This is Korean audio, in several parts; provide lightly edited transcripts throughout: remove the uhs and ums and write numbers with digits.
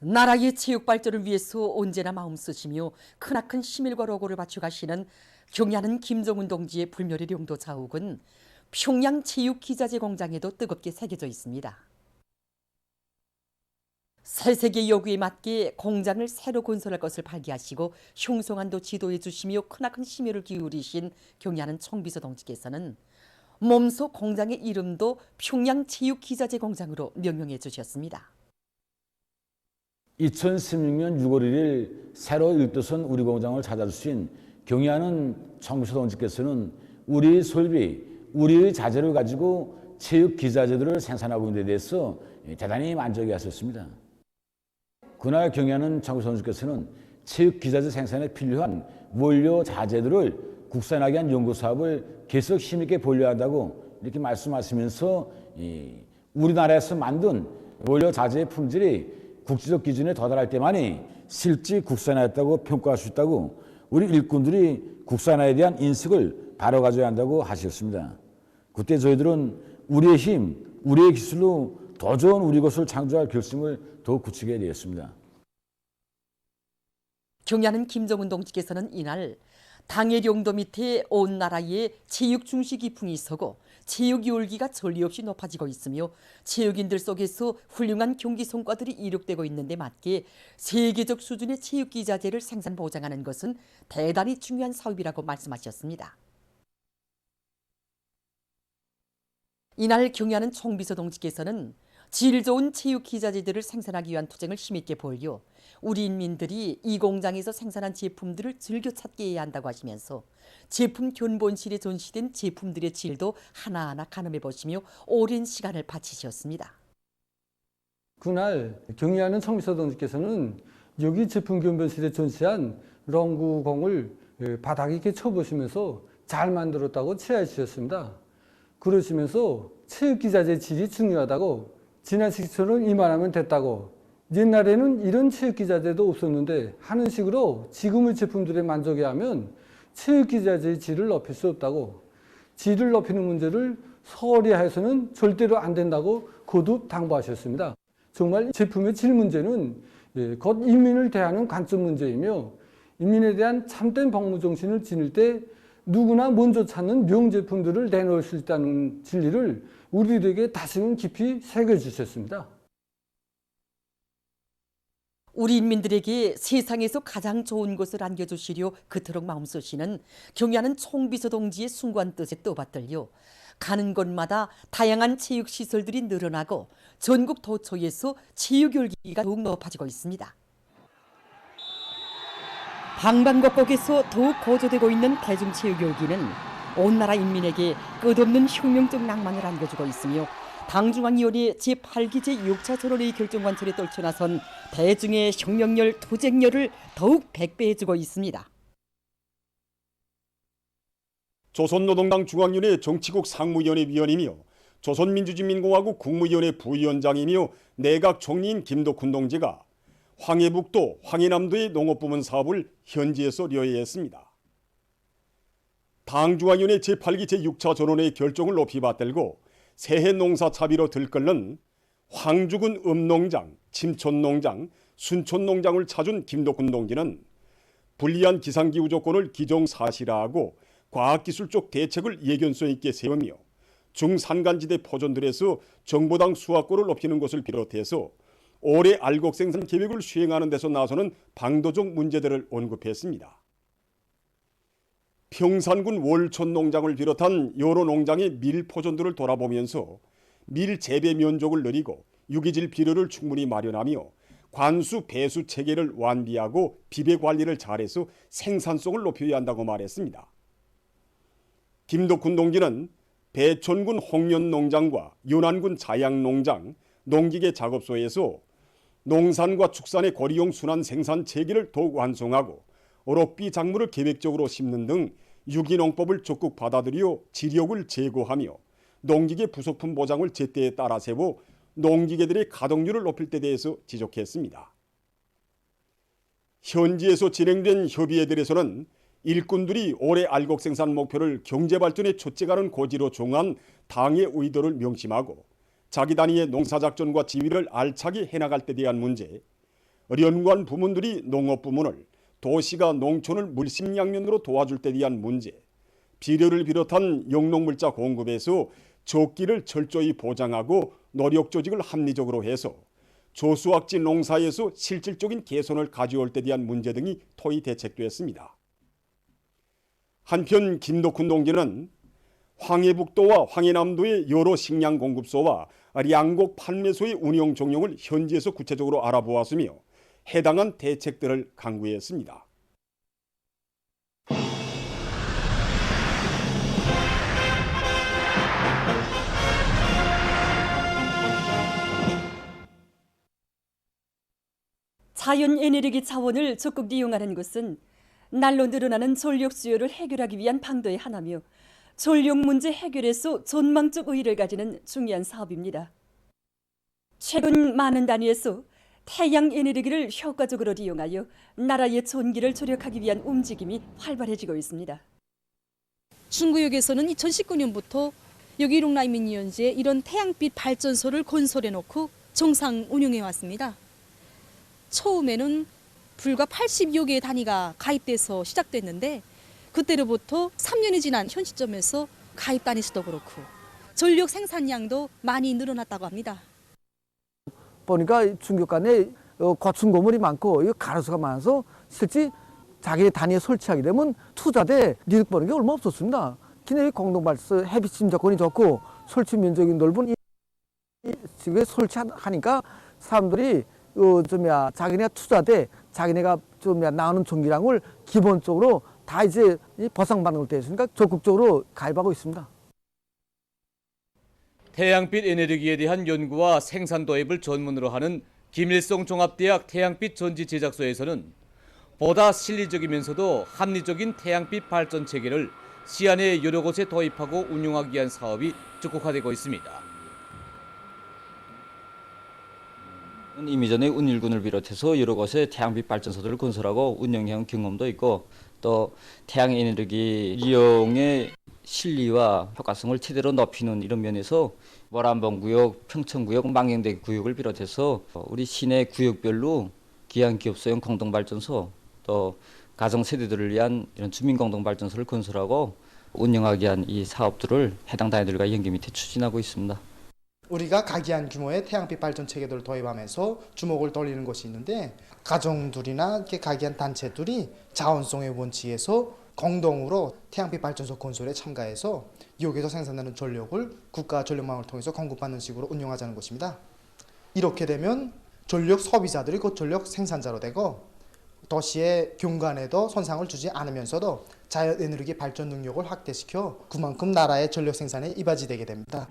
나라의 체육 발전을 위해서 언제나 마음 쓰시며 크나큰 시민과 로고를 바쳐가시는 경야는 김정은 동지의 불멸의 용도 자욱은 평양 체육기자재 공장에도 뜨겁게 새겨져 있습니다. 새 세계 요구에 맞게 공장을 새로 건설할 것을 발기하시고 흉성한도 지도해 주시며 크나큰 심혈을 기울이신 경야는 총비서 동지께서는 몸소 공장의 이름도 평양 체육기자재 공장으로 명명해 주셨습니다. 2016년 6월 1일 새로 일도선 우리 공장을 찾아주신 경의하는 총비서 동지께서는 우리의 설비, 우리의 자재를 가지고 체육 기자재들을 생산하고 있는 데 대해서 대단히 만족해 하셨습니다. 그날 경의하는 총비서 동지께서는 체육 기자재 생산에 필요한 원료 자재들을 국산하게 위한 연구 사업을 계속 힘있게 보려야 한다고 이렇게 말씀하시면서 우리나라에서 만든 원료 자재의 품질이 국제적 기준에 도달할 때만이 실제 국산화했다고 평가할 수 있다고 우리 일꾼들이 국산화에 대한 인식을 바로 가져야 한다고 하셨습니다. 그때 저희들은 우리의 힘, 우리의 기술로 더 좋은 우리 것을 창조할 결심을 더욱 굳히게 되었습니다. 경야는 김정은 동지께서는 이날 당의 용도 밑에 온 나라의 체육 중시 기풍이 서고 체육 열기가 전례없이 높아지고 있으며 체육인들 속에서 훌륭한 경기 성과들이 이룩되고 있는 데 맞게 세계적 수준의 체육 기자재를 생산 보장하는 것은 대단히 중요한 사업이라고 말씀하셨습니다. 이날 경야는 총비서 동지께서는 질 좋은 체육 기자재들을 생산하기 위한 투쟁을 힘있게 벌여 우리 인민들이 이 공장에서 생산한 제품들을 즐겨 찾게 해야 한다고 하시면서 제품 견본실에 전시된 제품들의 질도 하나하나 가늠해 보시며 오랜 시간을 바치셨습니다. 그날 경의하는 총비서 동지께서는 여기 제품 견본실에 전시한 롱구공을 바닥에 이렇게 쳐보시면서 잘 만들었다고 칭해 주셨습니다. 그러시면서 체육기자재 질이 중요하다고 지난 시기처럼 이만하면 됐다고 옛날에는 이런 체육기자재도 없었는데 하는 식으로 지금의 제품들에 만족해 하면 체육기자재의 질을 높일 수 없다고 질을 높이는 문제를 소홀히 해서는 절대로 안 된다고 거듭 당부하셨습니다. 정말 제품의 질 문제는 곧 인민을 대하는 관점 문제이며 인민에 대한 참된 복무 정신을 지닐 때 누구나 먼저 찾는 명제품들을 내놓을 수 있다는 진리를 우리들에게 다시금 깊이 새겨주셨습니다. 우리 인민들에게 세상에서 가장 좋은 것을 안겨주시려 그토록 마음 쓰시는 경야는 총비서 동지의 숭고한 뜻에 떠받들려 가는 곳마다 다양한 체육시설들이 늘어나고 전국 도처에서 체육 열기가 더욱 높아지고 있습니다. 방방곡곡에서 더욱 고조되고 있는 대중체육 열기는 온 나라 인민에게 끝없는 혁명적 낭만을 안겨주고 있으며 당중앙위원회 제8기 제6차 전원회의 결정관철에 떨쳐나선 대중의 혁명열, 투쟁열을 더욱 백배해주고 있습니다. 조선노동당 중앙위원회 정치국 상무위원회 위원이며 조선민주주의민공화국 국무위원회 부위원장이며 내각 총리인 김덕훈 동지가 황해북도, 황해남도의 농업부문 사업을 현지에서 려해했습니다. 당중앙위원회 제8기 제6차 전원회의 결정을 높이 받들고 새해 농사 차비로 들끓는 황주군 읍농장, 침촌농장, 순촌농장을 찾은 김덕훈 동지는 불리한 기상기후 조건을 기정사실화하고 과학기술적 대책을 예견성 있게 세우며 중산간지대 포존들에서 정보당 수확고를 높이는 것을 비롯해서 올해 알곡 생산 계획을 수행하는 데서 나서는 방도적 문제들을 언급했습니다. 평산군 월촌 농장을 비롯한 여러 농장의 밀 포존들을 돌아보면서 밀 재배 면적을 늘리고 유기질 비료를 충분히 마련하며 관수 배수 체계를 완비하고 비배 관리를 잘해서 생산성을 높여야 한다고 말했습니다. 김덕훈 동지는 배촌군 홍련 농장과 연안군 자양 농장, 농기계 작업소에서 농산과 축산의 고리용 순환 생산 체계를 더욱 완성하고 어록비 작물을 계획적으로 심는 등 유기농법을 적극 받아들여 지력을 제고하며 농기계 부속품 보장을 제때에 따라 세워 농기계들의 가동률을 높일 데 대해서 지적했습니다. 현지에서 진행된 협의회들에서는 일꾼들이 올해 알곡 생산 목표를 경제발전의 촉진하는 고지로 정한 당의 의도를 명심하고 자기 단위의 농사작전과 지휘를 알차게 해나갈 때 대한 문제, 연관 부문들이 농업 부문을, 도시가 농촌을 물심양면으로 도와줄 때 대한 문제, 비료를 비롯한 영농물자 공급에서 적기를 철저히 보장하고 노력 조직을 합리적으로 해서 조수학지 농사에서 실질적인 개선을 가져올 때 대한 문제 등이 토의 대책되었습니다. 한편 김덕훈 동지는 황해북도와 황해남도의 여러 식량 공급소와 양곡 판매소의 운영 종용을 현지에서 구체적으로 알아보았으며 해당한 대책들을 강구했습니다. 자연 에너지 차원을 적극 이용하는 것은 날로 늘어나는 전력 수요를 해결하기 위한 방도의 하나며 전력 문제 해결에서 전망적 의의를 가지는 중요한 사업입니다. 최근 많은 단위에서 태양 에너지를 효과적으로 이용하여 나라의 전기를 절약하기 위한 움직임이 활발해지고 있습니다. 중구역에서는 2019년부터 여기롱라이민위원지에 이런 태양빛 발전소를 건설해 놓고 정상 운영해 왔습니다. 처음에는 불과 80여 개의 단위가 가입돼서 시작됐는데 그때로부터 3년이 지난 현 시점에서 가입 단위 수도 그렇고 전력 생산량도 많이 늘어났다고 합니다. 보니까 중국 간에 거충 고물이 많고 가로수가 많아서 실제 자기 단위에 설치하게 되면 투자대 이득 보는 게 얼마 없었습니다. 기내 공동발전 햇빛 침 조건이 좋고 설치 면적이 넓은 이 집에 설치하니까 사람들이 자기네가 투자돼 자기네가 나오는 전기량을 기본적으로 다 이제 보상받는 걸 되었으니까 적극적으로 가입하고 있습니다. 태양빛 에너지에 대한 연구와 생산 도입을 전문으로 하는 김일성 종합대학 태양빛 전지 제작소에서는 보다 실리적이면서도 합리적인 태양빛 발전 체계를 시안의 여러 곳에 도입하고 운영하기 위한 사업이 적극화되고 있습니다. 이미 전에 운일군을 비롯해서 여러 곳에 태양빛 발전소들을 건설하고 운영한 경험도 있고 또 태양 에너지 이용의 실리와 효과성을 최대로 높이는 이런 면에서 월안봉구역, 평천구역, 망경대 구역을 비롯해서 우리 시내 구역별로 기한기업소형 공동발전소 또 가정세대들을 위한 이런 주민공동발전소를 건설하고 운영하기 위한 이 사업들을 해당 단위들과 연계 밑에 추진하고 있습니다. 우리가 각이한 규모의 태양빛 발전 체계들을 도입하면서 주목을 돌리는 것이 있는데 가정들이나 이렇게 각이한 단체들이 자원성의 원칙에서 공동으로 태양빛 발전소 건설에 참가해서 여기서 생산되는 전력을 국가 전력망을 통해서 공급받는 식으로 운영하자는 것입니다. 이렇게 되면 전력 소비자들이 곧 전력 생산자로 되고 도시의 경관에도 손상을 주지 않으면서도 자연 에너지 발전 능력을 확대시켜 그만큼 나라의 전력 생산에 이바지되게 됩니다.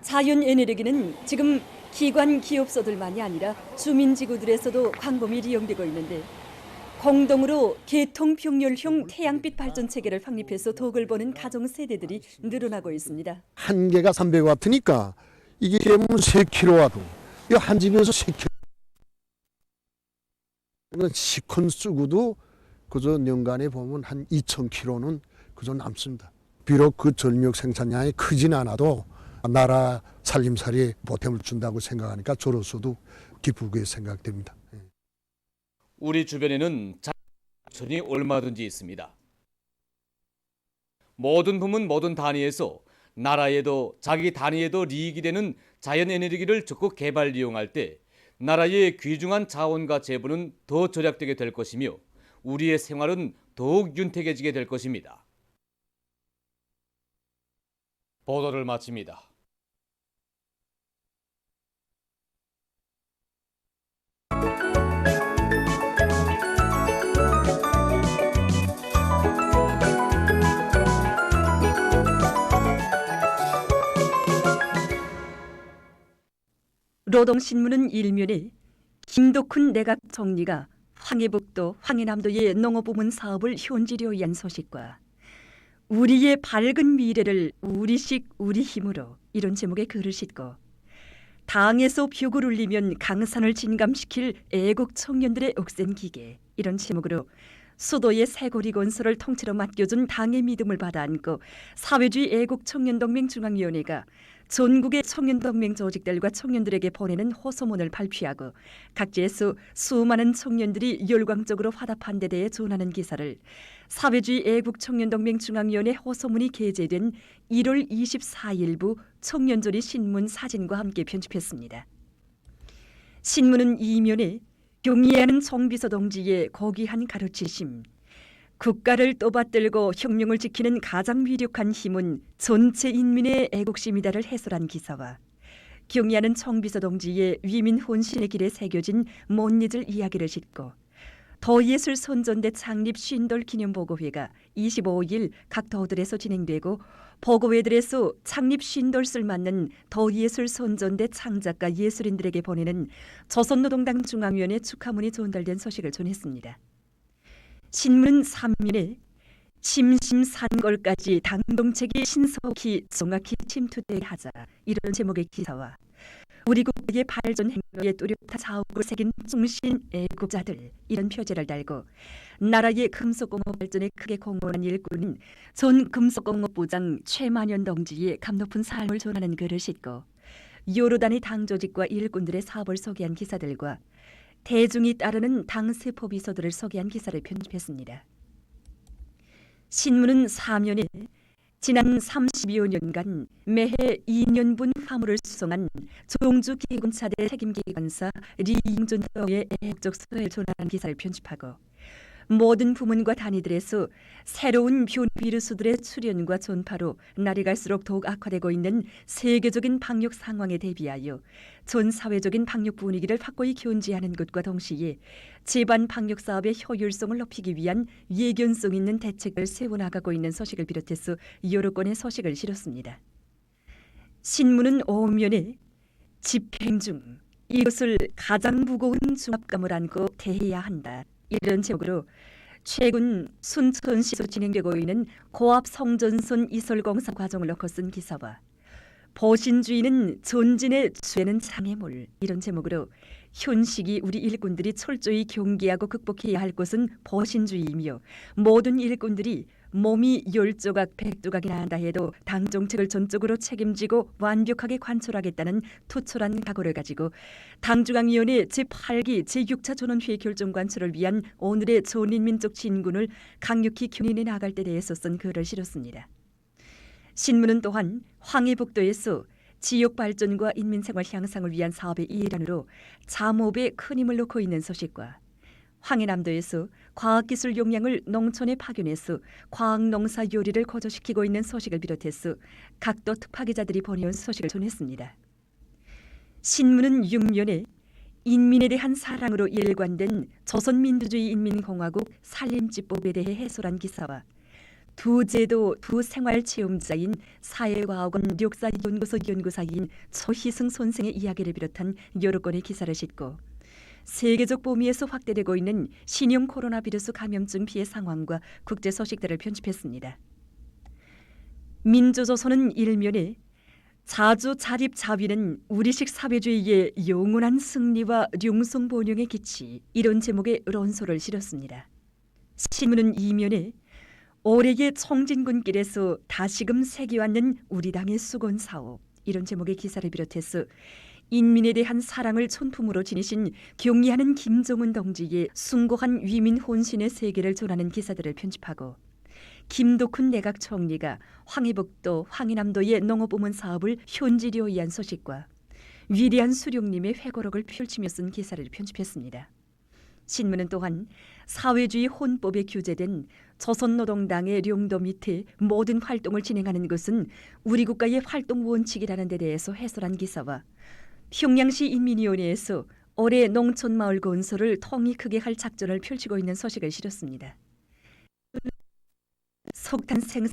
자연 에너지는 지금 기관 기업소들만이 아니라 주민지구들에서도 광범위 이용되고 있는데 공동으로 계통병렬형 태양빛 발전 체계를 확립해서 덕을 보는 가정 세대들이 늘어나고 있습니다. 한 개가 300W니까 이게 되면 3kW. 이 한 집에서 3kW. 시컨 쓰고도 그저 연간에 보면 한 2,000kW는 그저 남습니다. 비록 그 전력 생산량이 크진 않아도 나라 살림살이에 보탬을 준다고 생각하니까 저로서도 기쁘게 생각됩니다. 우리 주변에는 자연이 얼마든지 있습니다. 모든 부문 모든 단위에서 나라에도 자기 단위에도 이익이 되는 자연 에너지를 적극 개발 이용할 때 나라의 귀중한 자원과 재분은 더 절약되게 될 것이며 우리의 생활은 더욱 윤택해지게 될 것입니다. 보도를 마칩니다. 노동신문은 일면에 김덕훈 내각 총리가 황해북도, 황해남도의 농업부문 사업을 현지로 위한 소식과 우리의 밝은 미래를 우리식 우리 힘으로 이런 제목의 글을 싣고 당에서 벽을 울리면 강산을 진감시킬 애국 청년들의 억센 기계 이런 제목으로 수도의 새고리 건설을 통째로 맡겨준 당의 믿음을 받아안고 사회주의 애국 청년동맹 중앙위원회가 전국의 청년동맹 조직들과 청년들에게 보내는 호소문을 발표하고 각지에서 수많은 청년들이 열광적으로 화답한 데 대해 전하는 기사를 사회주의 애국 청년동맹 중앙위원회 호소문이 게재된 1월 24일부 청년조리 신문 사진과 함께 편집했습니다. 신문은 이면에 경의하는 총비서 동지의 고귀한 가르치심, 국가를 떠받들고 혁명을 지키는 가장 위력한 힘은 전체 인민의 애국심이다를 해설한 기사와 경의하는 총비서 동지의 위민 혼신의 길에 새겨진 못 잊을 이야기를 싣고 더예술 선전대 창립 50돌 기념보고회가 25일 각 도들에서 진행되고 보고회들에서 창립 50돌을 맞는 더예술 선전대 창작가 예술인들에게 보내는 조선노동당 중앙위원회 축하문이 전달된 소식을 전했습니다. 신문은 3면에 심심산걸까지 당동책이 신속히 정확히 침투되게 하자 이런 제목의 기사와 우리 국가의 발전 행로에 뚜렷한 자욱을 새긴 충신 애국자들 이런 표제를 달고 나라의 금속공업 발전에 크게 공헌한 일꾼인 전 금속공업부장 최만현 동지의 감높은 삶을 전하는 글을 싣고 여러 단위 당 조직과 일꾼들의 사업을 소개한 기사들과 대중이 따르는 당 세포 비서들을 소개한 기사를 편집했습니다. 신문은 4면에 지난 30여 년간 매해 2년분 화물을 수송한 종주기군차대 책임기관사 리잉존 등의 애국적 소회를 전하는 기사를 편집하고 모든 부문과 단위들에서 새로운 변이 비루스들의 출현과 전파로 날이 갈수록 더욱 악화되고 있는 세계적인 방역 상황에 대비하여 전 사회적인 방역 분위기를 확고히 견지하는 것과 동시에 집안 방역 사업의 효율성을 높이기 위한 예견성 있는 대책을 세워나가고 있는 소식을 비롯해서 여러 건의 소식을 실었습니다. 신문은 5면에 집행 중 이것을 가장 무거운 중압감을 안고 대해야 한다. 이런 제목으로 최근 순천시에서 진행되고 있는 고압 성전선 이설공사 과정을 놓고 쓴 기사와 보신주의는 전진의 죄는 장애물 이런 제목으로 현 시기 우리 일꾼들이 철저히 경계하고 극복해야 할 것은 보신주의이며 모든 일꾼들이 몸이 10조각 100조각이나 한다 해도 당 정책을 전적으로 책임지고 완벽하게 관철하겠다는 투철한 각오를 가지고 당중앙위원회 제8기 제6차 전원회의 결정 관철을 위한 오늘의 전인민족 진군을 강력히 견인해 나갈 때 대해서 쓴 글을 실었습니다. 신문은 또한 황해북도에서 지역 발전과 인민생활 향상을 위한 사업의 일환으로 잠업에 큰 힘을 놓고 있는 소식과 황해남도에서 과학기술 역량을 농촌에 파견해서 과학농사 요리를 거저시키고 있는 소식을 비롯해서 각도 특파기자들이 보내온 소식을 전했습니다. 신문은 6면에 인민에 대한 사랑으로 일관된 조선민주주의 인민공화국 산림지법에 대해 해설한 기사와 두 제도 두 생활체험자인 사회과학원 역사연구소 연구사인 초희승 선생의 이야기를 비롯한 여러 건의 기사를 싣고 세계적 범위에서 확대되고 있는 신형 코로나 바이러스 감염증 피해 상황과 국제 소식들을 편집했습니다. 민주조선은 1면에 자주 자립 자위는 우리식 사회주의의 영원한 승리와 룡성 번영의 기치 이런 제목의論소를 실었습니다. 신문은 2면에 올해의 청진군길에서 다시금 새겨왔는 우리 당의 수건 사업 이런 제목의 기사를 비롯해서 인민에 대한 사랑을 천품으로 지니신 경의하는 김정은 동지의 숭고한 위민 혼신의 세계를 전하는 기사들을 편집하고 김덕훈 내각 총리가 황해북도, 황해남도의 농업부문 사업을 현지로 위한 소식과 위대한 수령님의 회고록을 펼치며 쓴 기사를 편집했습니다. 신문은 또한 사회주의 헌법에 규제된 조선노동당의 령도 밑에 모든 활동을 진행하는 것은 우리 국가의 활동 원칙이라는 데 대해서 해설한 기사와 평양시 인민위원회에서 올해 농촌마을 건설을 통이 크게 할 작전을 펼치고 있는 소식을 실었습니다. 석탄 생산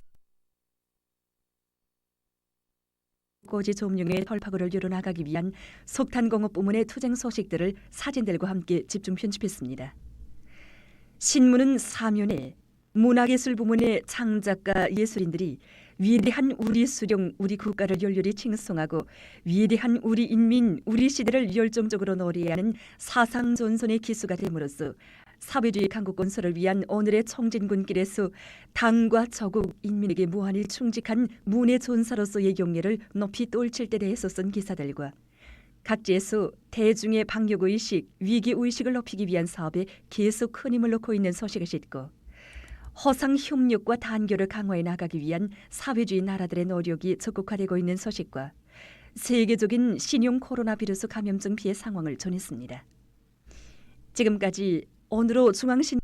고지 점령의 돌파구를 열어나가기 위한 석탄공업 부문의 투쟁 소식들을 사진들과 함께 집중 편집했습니다. 신문은 4면에 문화예술 부문의 창작가 예술인들이 위대한 우리 수령, 우리 국가를 열렬히 칭송하고 위대한 우리 인민, 우리 시대를 열정적으로 노래하는 사상전선의 기수가 됨으로써 사회주의 강국 건설을 위한 오늘의 청진군길에서 당과 저국 인민에게 무한히 충직한 문의 존사로서의 경례를 높이 떨칠 때 대해서 쓴 기사들과 각지에서 대중의 방역의식, 위기의식을 높이기 위한 사업에 계속 큰 힘을 놓고 있는 소식을 싣고 허상 협력과 단결을 강화해 나가기 위한 사회주의 나라들의 노력이 적극화되고 있는 소식과 세계적인 신형 코로나 비루스 감염증 피해 상황을 전했습니다. 지금까지 오늘로 중앙신